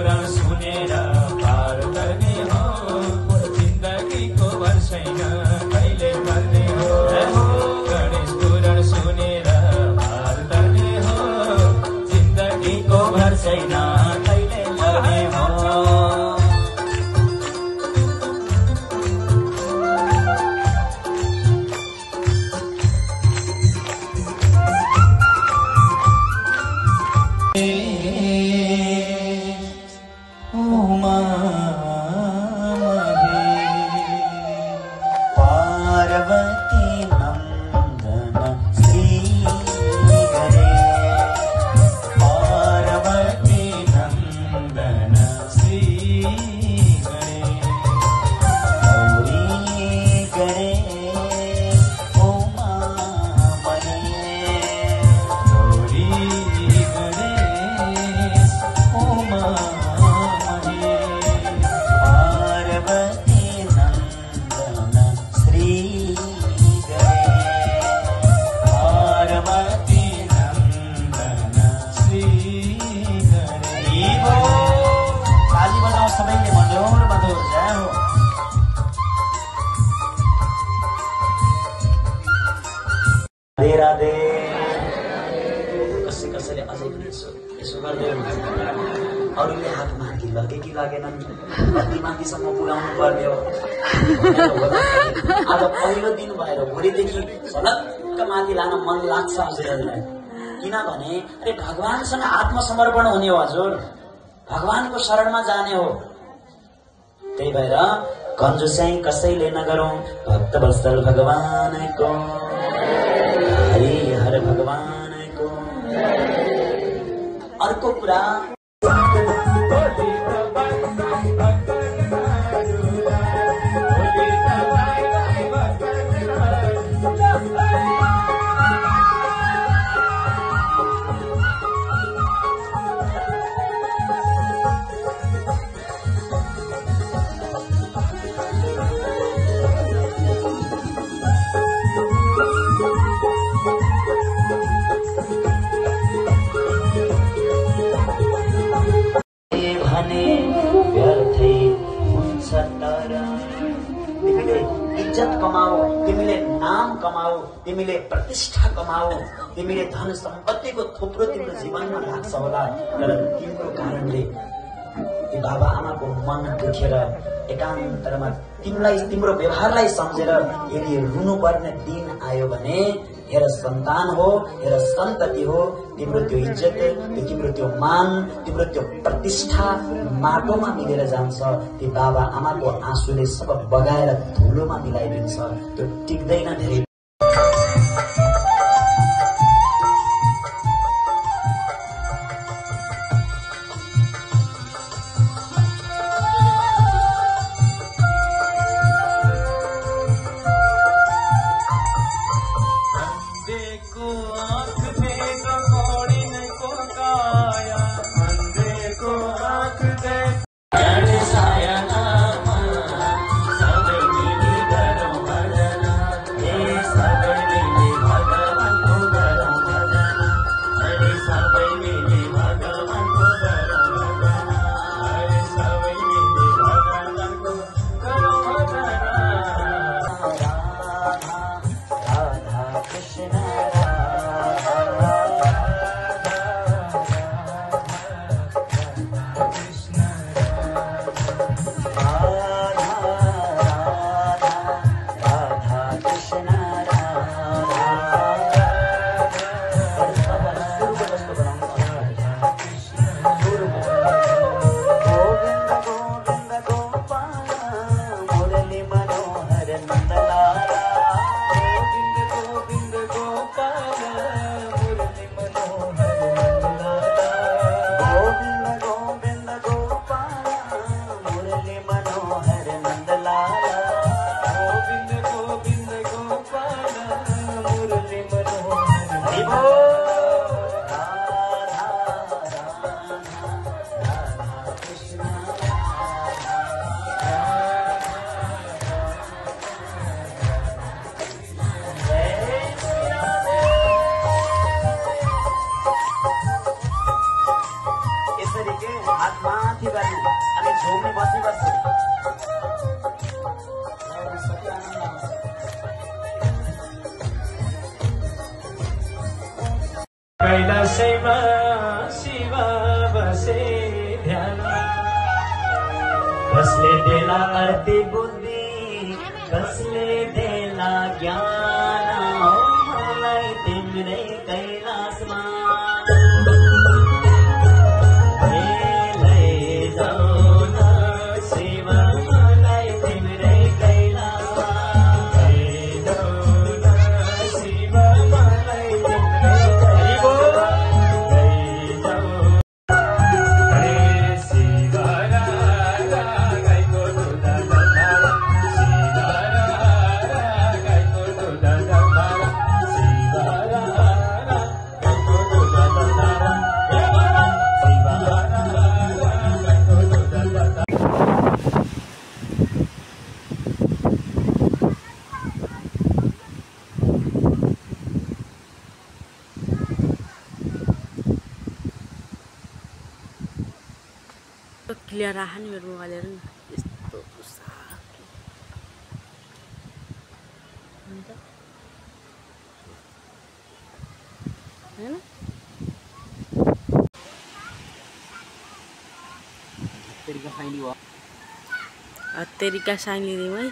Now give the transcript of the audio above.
पुराण सुनेर पार गर्ने हो, जिन्दगीको भर छैन कहिले मर्ने हो। गणेश पुराण सुनेर पार गर्ने हो, जिन्दगीको भर छैन कहिले मर्ने हो। कसैले अझै पनि यसो गर्दै हुनुहुन्छ। अरूले हात माथि लगे कि लागेनन्, कति माथिसम्म पुर्याउनु पर्ने हो। आज पहिलो दिन भएर भोलिदेखि झलक्क माथि लान मन लाग्छ हजुरहरूलाई। किनभने अरे भगवानसँग आत्मसमर्पण हुने हो हजुर, भगवानको शरणमा जाने हो। त्यही भएर कन्जुस्याइ कसैले नगरौं, भक्त वत्सल भगवानको, हरि हर भगवानको। अर्को कुरा इज्जत कमाऊ, तिमीले नाम कमाऊ, तिमीले प्रतिष्ठा कमाऊ, तिमीले धन सम्पत्तिको थुप्रो तिम्रो जीवनमा लाग्छ होला, तर तिम्रो कारणले बाबा आमाको मन दुखेर एकान्तरमा तिमीलाई तिम्रो व्यवहारलाई सम्झेर यदि रुनु पर्ने दिन आयो भने हेर सन्तान हो, हेर सन्तति हो, तिम्रो त्यो इज्जत, तिम्रो त्यो मान, तिम्रो त्यो प्रतिष्ठा माटोमा मिलेर जान्छ। ती बाबा आमाको आँसुले सब बगाएर धुलोमा मिलाइदिन्छ, त्यो टिक्दैन धेरै। Krishna घुम्ने बसी कैलाशैमा शिव बसे ध्यान कसले देला अर्ती बुद्धि कसले देला ज्ञान हो मलाई तिम्रै कैलाशमा लैजाऊ न शिव मलाई तिम्रै कैलाशमा लैजाऊ न शिव मलाई तिम्रै क्लियर आहा नि मेरो मोबाइल हेर्नु यस्तो हैन तेरिका साइली दी भाइ